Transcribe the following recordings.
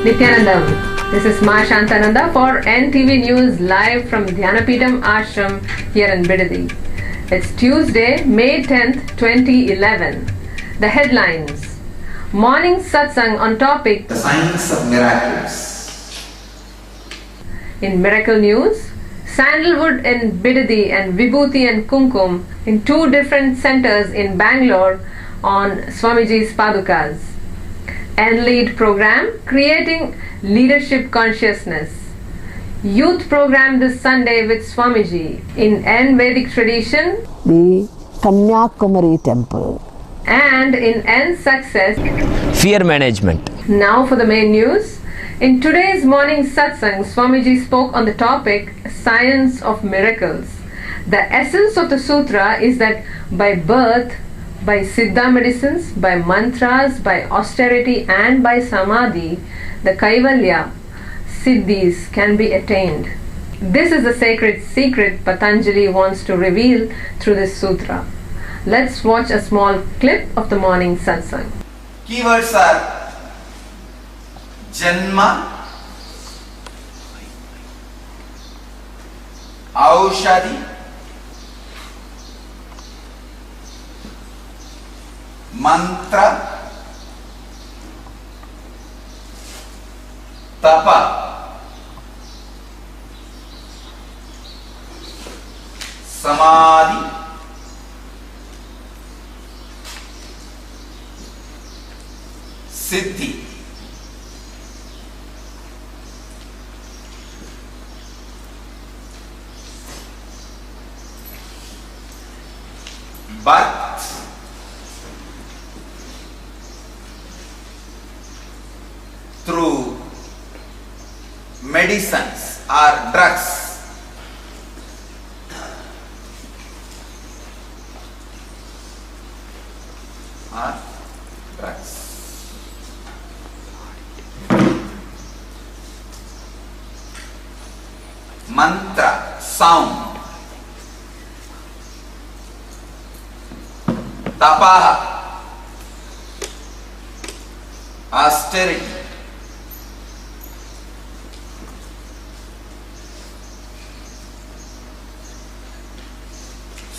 Nithyananda. This is Ma Shantananda for eNTV live from Dhyanapitham Ashram here in Bidadi. It's Tuesday, May 10th, 2011. The headlines. Morning satsang on topic The Science of Miracles. In Miracle News, Sandlewood in Bidadi and Vibhuti and Kumkum in two different centers in Bangalore on Swamijis padukas. eNLead program creating leadership consciousness. Youth program this Sunday with Swamiji in eNVedic tradition. The Kanniyakumari temple. And in eNSuccess. Fear management. Now for the main news. In today's morning satsang, Swamiji spoke on the topic Science of Miracles. The essence of the sutra is that by birth, by siddha medicines, by mantras, by austerity and by samadhi, the kaivalya, siddhis can be attained. This is the sacred secret Patanjali wants to reveal through this sutra. Let's watch a small clip of the morning satsang. Keywords are Janma, Aushadhi, Mantra, Tapa, Samadhi, Siddhi. But through medicines or drugs, mantra, sound, tapaha, austerity,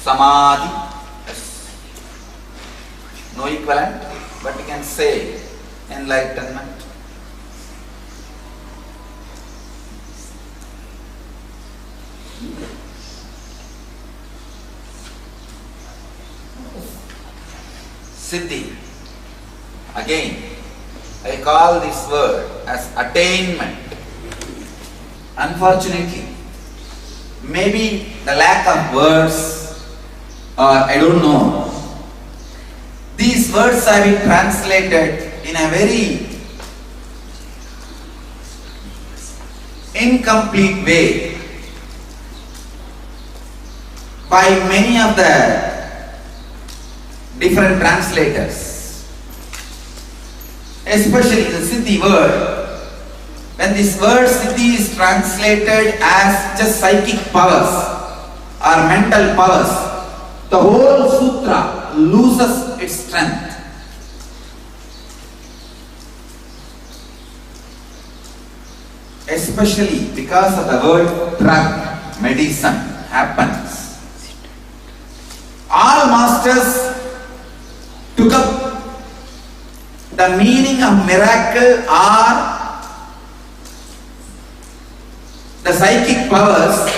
samadhi, no equivalent, but you can say enlightenment. Siddhi. Again, I call this word as attainment. Unfortunately, maybe the lack of words, or I don't know, these words have been translated in a very incomplete way by many of the different translators, especially the Siddhi word. When this word Siddhi is translated as just psychic powers or mental powers, the whole sutra loses its strength. Especially because of the word drug, medicine happens. All masters took up the meaning of miracle or the psychic powers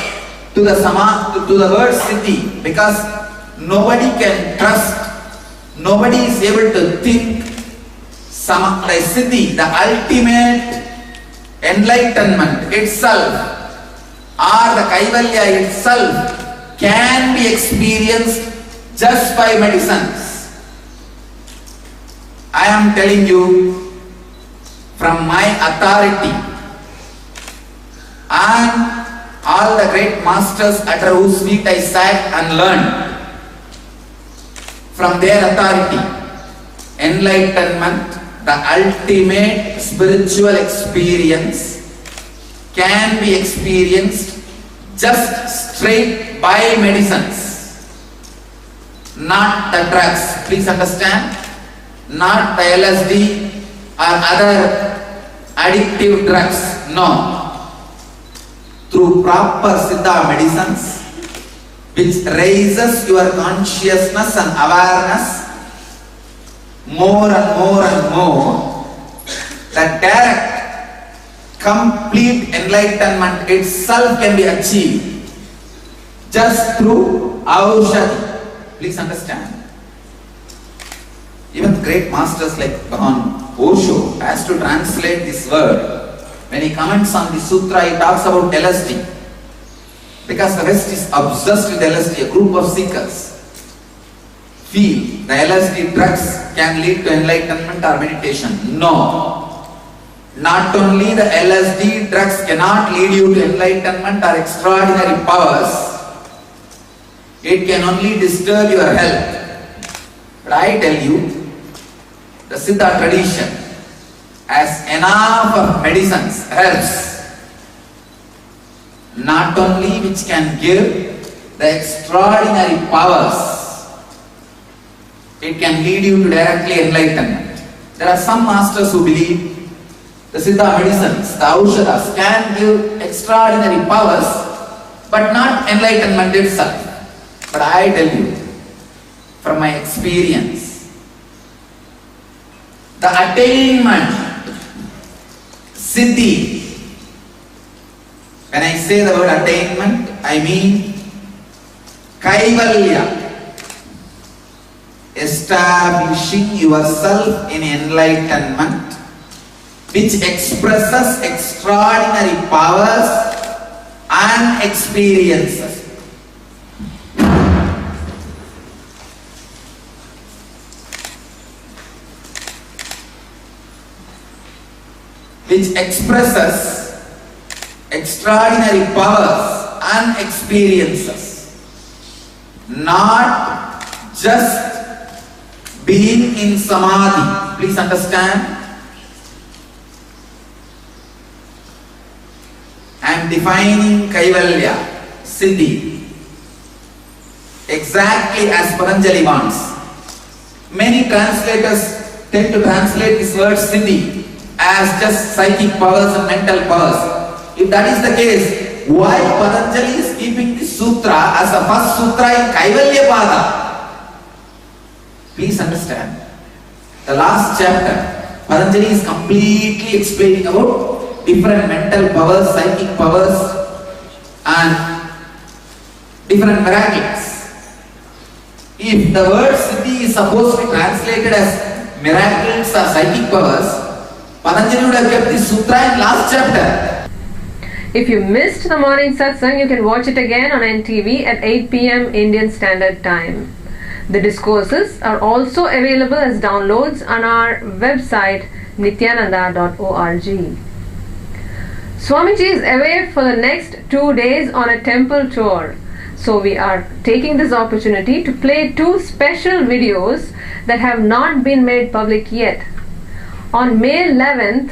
to the word Siddhi, because nobody can trust, nobody is able to think the Siddhi, the ultimate enlightenment itself or the kaivalya itself can be experienced just by medicines. I am telling you from my authority and all the great masters under whose feet I sat and learned, from their authority, enlightenment, the ultimate spiritual experience, can be experienced just straight by medicines, not the drugs. Please understand, not the LSD or other addictive drugs. No. Through proper Siddha medicines, which raises your consciousness and awareness more and more and more, the direct, complete enlightenment itself can be achieved just through Aushadhi. Please understand. Even great masters like Osho has to translate this word. When he comments on the sutra, he talks about LSD. Because the West is obsessed with LSD, a group of seekers feel the LSD drugs can lead to enlightenment or meditation. No. Not only the LSD drugs cannot lead you to enlightenment or extraordinary powers, it can only disturb your health. But I tell you, the Siddha tradition has enough of medicines, herbs, not only which can give the extraordinary powers, it can lead you to directly enlightenment. There are some masters who believe the Siddha medicines, the Aushadas, can give extraordinary powers, but not enlightenment itself. But I tell you, from my experience, the attainment, Siddhi, when I say the word attainment, I mean Kaivalya, establishing yourself in enlightenment, which expresses extraordinary powers and experiences. Which expresses extraordinary powers and experiences, not just being in samadhi. Please understand. I am defining Kaivalya, Siddhi, exactly as Patanjali wants. Many translators tend to translate this word Siddhi as just psychic powers and mental powers. If that is the case, why Patanjali is keeping this sutra as the first sutra in Kaivalya Pada? Please understand. The last chapter, Patanjali is completely explaining about different mental powers, psychic powers and different miracles. If the word Siddhi is supposed to be translated as miracles or psychic powers, Patanjali would have kept this sutra in last chapter. If you missed the morning satsang, you can watch it again on NTV at 8 p.m. Indian Standard Time. The discourses are also available as downloads on our website nithyananda.org. Swamiji is away for the next 2 days on a temple tour. So we are taking this opportunity to play 2 special videos that have not been made public yet. On May 11th,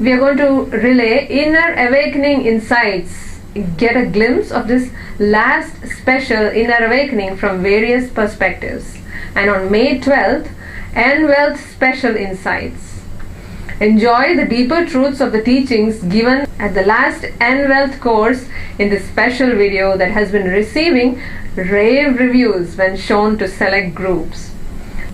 we are going to relay Inner Awakening Insights. Get a glimpse of this last special Inner Awakening from various perspectives. And on May 12th, eNWealth Special Insights. Enjoy the deeper truths of the teachings given at the last eNWealth course in this special video that has been receiving rave reviews when shown to select groups.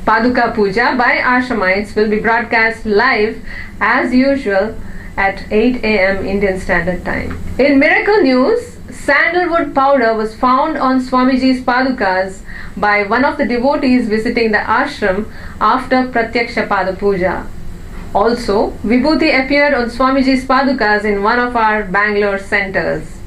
Paduka Puja by Ashramites will be broadcast live as usual at 8 a.m. Indian Standard Time. In miracle news, sandalwood powder was found on Swamiji's padukas by one of the devotees visiting the ashram after Pratyaksha Pada Puja. Also, Vibhuti appeared on Swamiji's padukas in one of our Bangalore centers.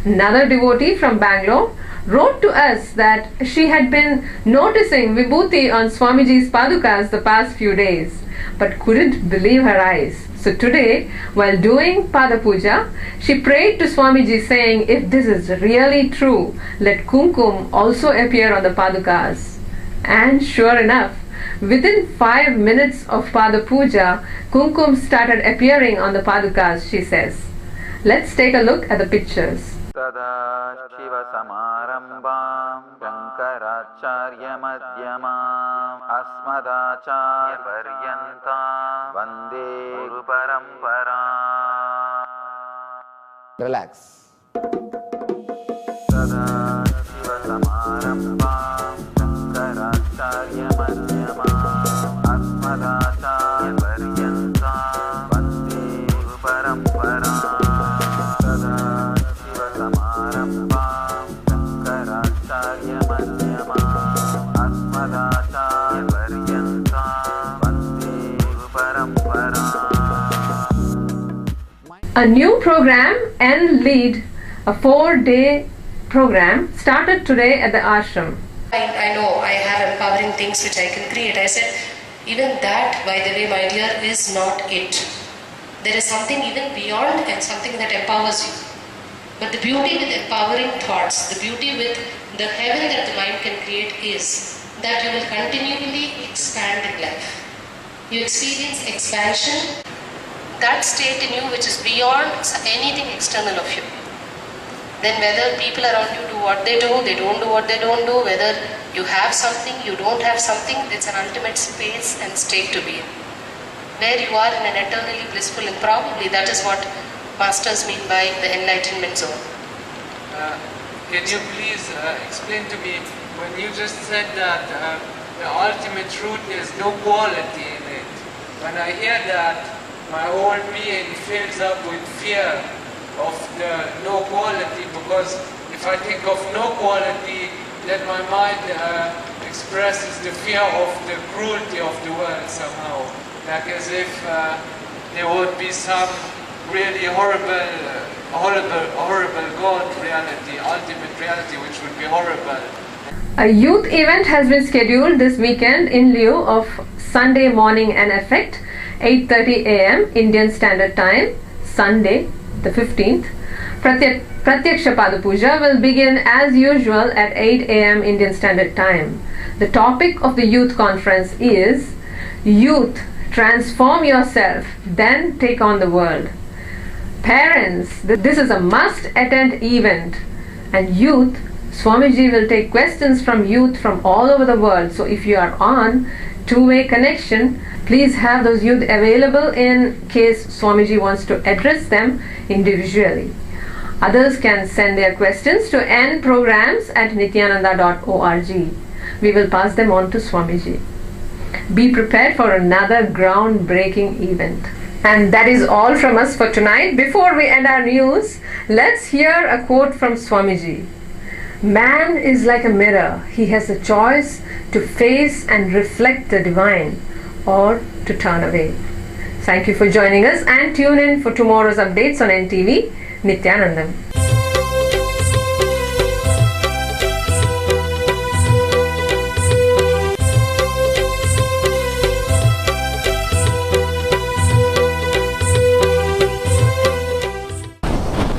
Another devotee from Bangalore wrote to us that she had been noticing Vibhuti on Swamiji's padukas the past few days, but couldn't believe her eyes. So today, while doing Pada Puja, she prayed to Swamiji saying, if this is really true, let kumkum also appear on the padukas. And sure enough, within 5 minutes of Pada Puja, kumkum started appearing on the padukas, she says. Let's take a look at the pictures. सदाशिवसमारम्भां शङ्कराचार्यमध्यमाम् अस्मदाचार्यपर्यन्तां Vande Guru Parampara. Relax. Sada Shiva Samarambham Shankaracharya Madhyamam Asmadacharya Paryantam Vande Guru Parampara. Sada Shiva Samarambham Shankaracharya Madhyamam Asmadacharya Paryantam Vande Guru Parampara. A new program, eNLead, a 4-day program, started today at the ashram. I know I have empowering things which I can create. I said, even that, by the way, my dear, is not it. There is something even beyond and something that empowers you. But the beauty with empowering thoughts, the beauty with the heaven that the mind can create is that you will continually expand in life. You experience expansion, that state in you which is beyond anything external of you. Then whether people around you do what they don't do what they don't do, whether you have something, you don't have something, it's an ultimate space and state to be in. Where you are in an eternally blissful, and probably that is what masters mean by the enlightenment zone. Can you please explain to me, when you just said that the ultimate truth is no quality in it, when I hear that, my whole being fills up with fear of the no quality, because if I think of no quality, then my mind expresses the fear of the cruelty of the world somehow, like as if there would be some really horrible God reality, ultimate reality, which would be horrible. A youth event has been scheduled this weekend in lieu of Sunday morning and effect, 8:30 a.m. Indian Standard Time, Sunday the 15th. Pratyaksha Padapuja will begin as usual at 8 a.m. Indian Standard Time. The topic of the youth conference is Youth, Transform Yourself, Then Take on the World. Parents, this is a must-attend event, and youth, Swamiji will take questions from youth from all over the world. So if you are on two-way connection, please have those youth available in case Swamiji wants to address them individually. Others can send their questions to nprograms@nithyananda.org. We will pass them on to Swamiji. Be prepared for another groundbreaking event. And that is all from us for tonight. Before we end our news, let's hear a quote from Swamiji. Man is like a mirror. He has a choice to face and reflect the divine or to turn away. Thank you for joining us, and tune in for tomorrow's updates on NTV. Nithyanandam.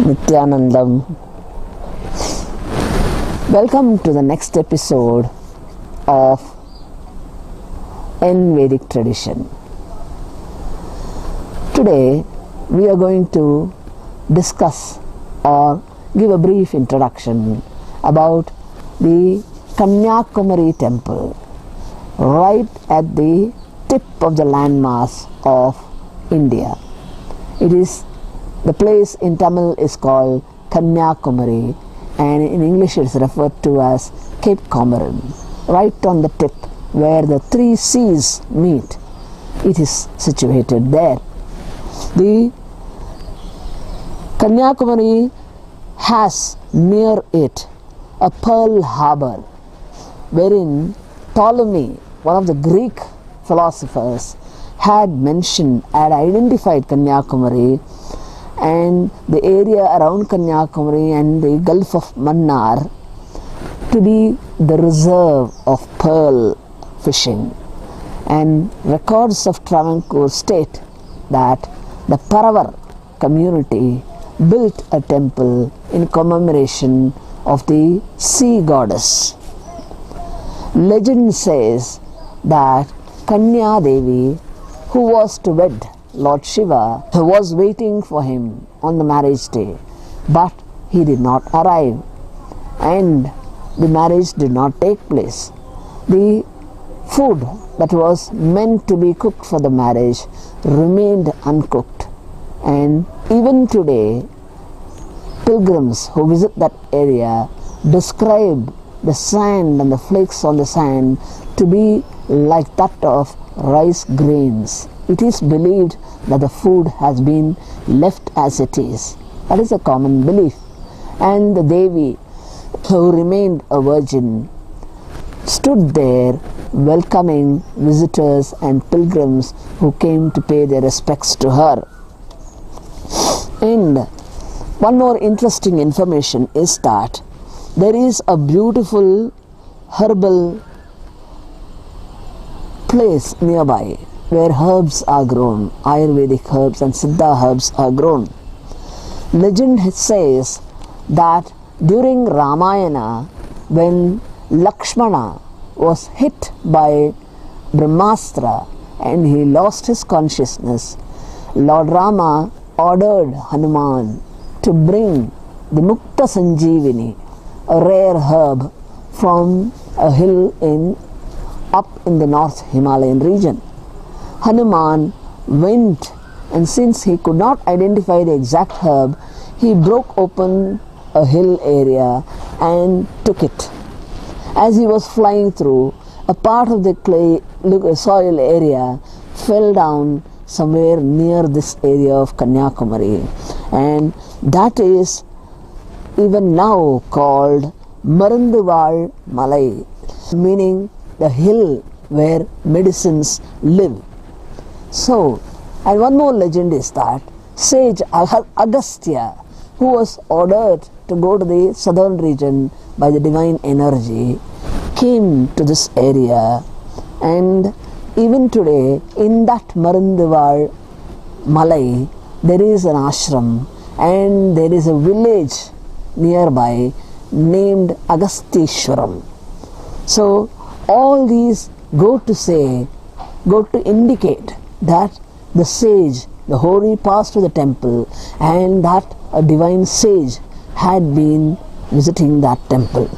Nithyanandam. Welcome to the next episode of eNVedic tradition. Today we are going to discuss or give a brief introduction about the Kanniyakumari temple, right at the tip of the landmass of India. It is the place in Tamil is called Kanniyakumari, and in English it's referred to as Cape Comorin, right on the tip where the three seas meet. It is situated there. The Kanniyakumari has near it a pearl harbour wherein Ptolemy, one of the Greek philosophers, had identified Kanniyakumari and the area around Kanniyakumari and the Gulf of Mannar to be the reserve of pearl fishing. And records of Travancore state that the Paravar community built a temple in commemoration of the sea goddess. Legend says that Kanya Devi, who was to wed Lord Shiva, was waiting for him on the marriage day, but he did not arrive and the marriage did not take place. The food that was meant to be cooked for the marriage remained uncooked. And even today, pilgrims who visit that area describe the sand and the flakes on the sand to be like that of rice grains. It is believed that the food has been left as it is. That is a common belief. And the Devi, who remained a virgin, stood there welcoming visitors and pilgrims who came to pay their respects to her. And one more interesting information is that there is a beautiful herbal place nearby where herbs are grown, Ayurvedic herbs and Siddha herbs are grown. Legend says that during Ramayana, when Lakshmana was hit by Brahmastra and he lost his consciousness, Lord Rama ordered Hanuman to bring the Mukta Sanjeevani, a rare herb from a hill up in the North Himalayan region. Hanuman went, and since he could not identify the exact herb, he broke open a hill area and took it. As he was flying through, a part of the clay soil area fell down somewhere near this area of Kanniyakumari, and that is even now called Marunduval Malai, meaning the hill where medicines live. So, and one more legend is that sage Agastya, who was ordered to go to the southern region by the divine energy, came to this area, and even today in that Marunduval Malai there is an ashram and there is a village nearby named Agastishwaram. So all these go to indicate that the sage, the Hori, passed to the temple and that a divine sage had been visiting that temple.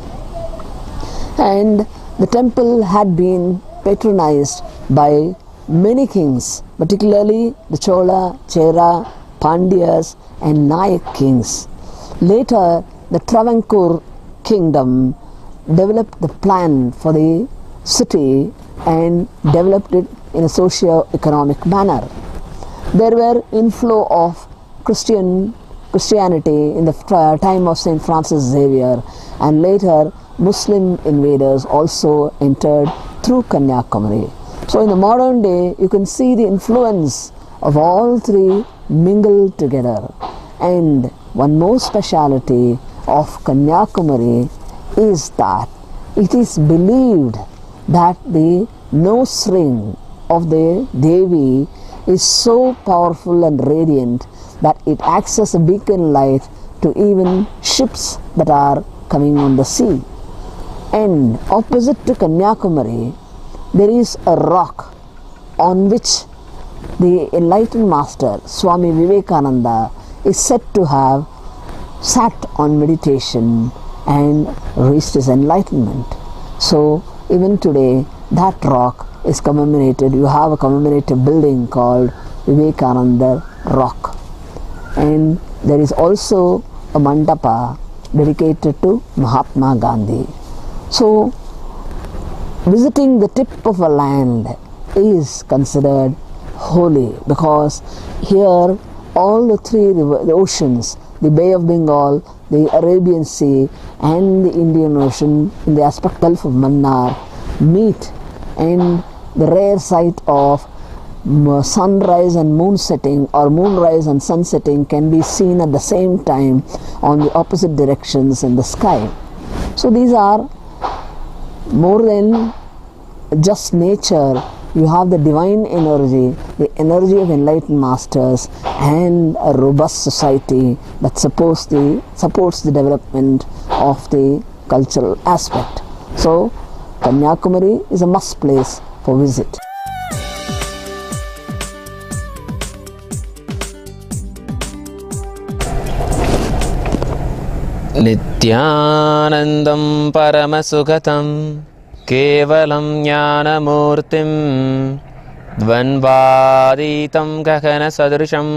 And the temple had been patronized by many kings, particularly the Chola, Chera, Pandyas and Nayak kings. Later, the Travancore kingdom developed the plan for the city and developed it in a socio-economic manner. There were inflow of Christianity in the time of Saint Francis Xavier, and later Muslim invaders also entered through Kanyakumari. So in the modern day, you can see the influence of all three mingled together. And one more speciality of Kanyakumari is that it is believed that the nose ring of the Devi is so powerful and radiant that it acts as a beacon light to even ships that are coming on the sea. And opposite to Kanyakumari, there is a rock on which the enlightened master Swami Vivekananda is said to have sat on meditation and reached his enlightenment. So even today that rock is commemorated. You have a commemorative building called Vivekananda Rock, and there is also a mandapa dedicated to Mahatma Gandhi. So visiting the tip of a land is considered holy because here all the three the oceans, the Bay of Bengal, the Arabian Sea and the Indian Ocean in the aspect Gulf of Mannar meet, and the rare sight of sunrise and moon setting or moonrise and sun setting can be seen at the same time on the opposite directions in the sky. So these are more than just nature. You have the divine energy, the energy of enlightened masters, and a robust society that supports the development of the cultural aspect. So Kanyakumari is a must place for visit. Nithyanandam Paramasugatam केवलं ज्ञानमूर्तिं द्वन्द्वातीतं गगनसदृशं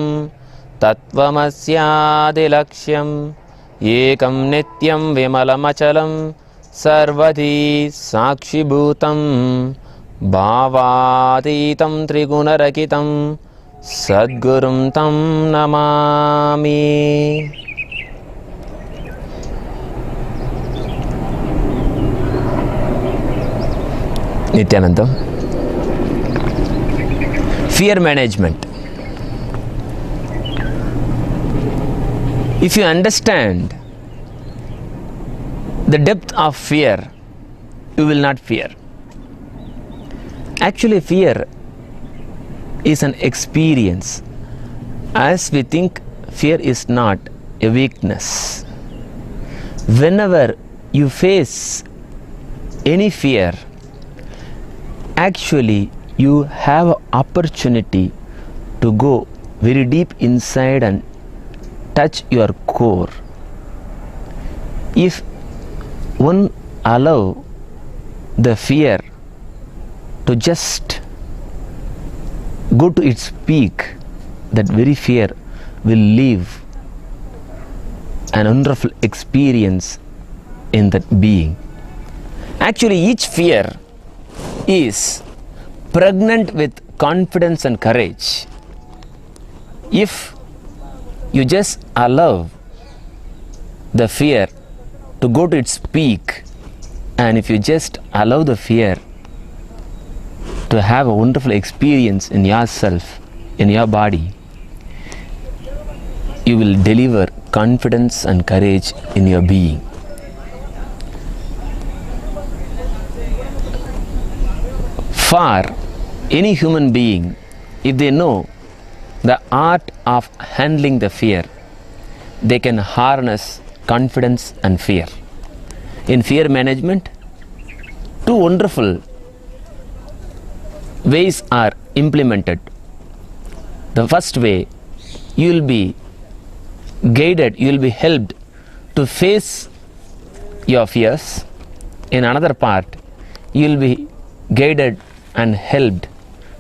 तत्त्वमस्यादिलक्ष्यम् एकं नित्यं विमलमचलं सर्वधी साक्षिभूतं भावातीतं त्रिगुणरहितं सद्गुरुं तं Namami. Nithyananda. Fear management. If you understand the depth of fear, you will not fear. Actually, fear is an experience. As we think, fear is not a weakness. Whenever you face any fear, actually you have an opportunity to go very deep inside and touch your core. If one allow the fear to just go to its peak, that very fear will leave an wonderful experience in that being. Actually, each fear is pregnant with confidence and courage. If you just allow the fear to go to its peak, and if you just allow the fear to have a wonderful experience in yourself, in your body, you will deliver confidence and courage in your being. For any human being, if they know the art of handling the fear, they can harness confidence and fear. In fear management, two wonderful ways are implemented. The first way, you will be guided, you will be helped to face your fears. In another part, you will be guided and helped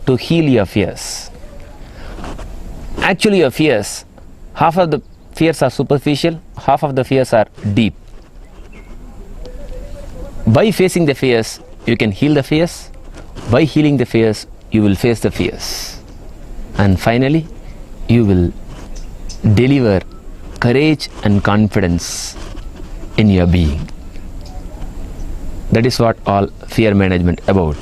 to heal your fears. Actually, your fears, half of the fears are superficial, half of the fears are deep. By facing the fears, you can heal the fears. By healing the fears, you will face the fears. And finally, you will deliver courage and confidence in your being. That is what all fear management about.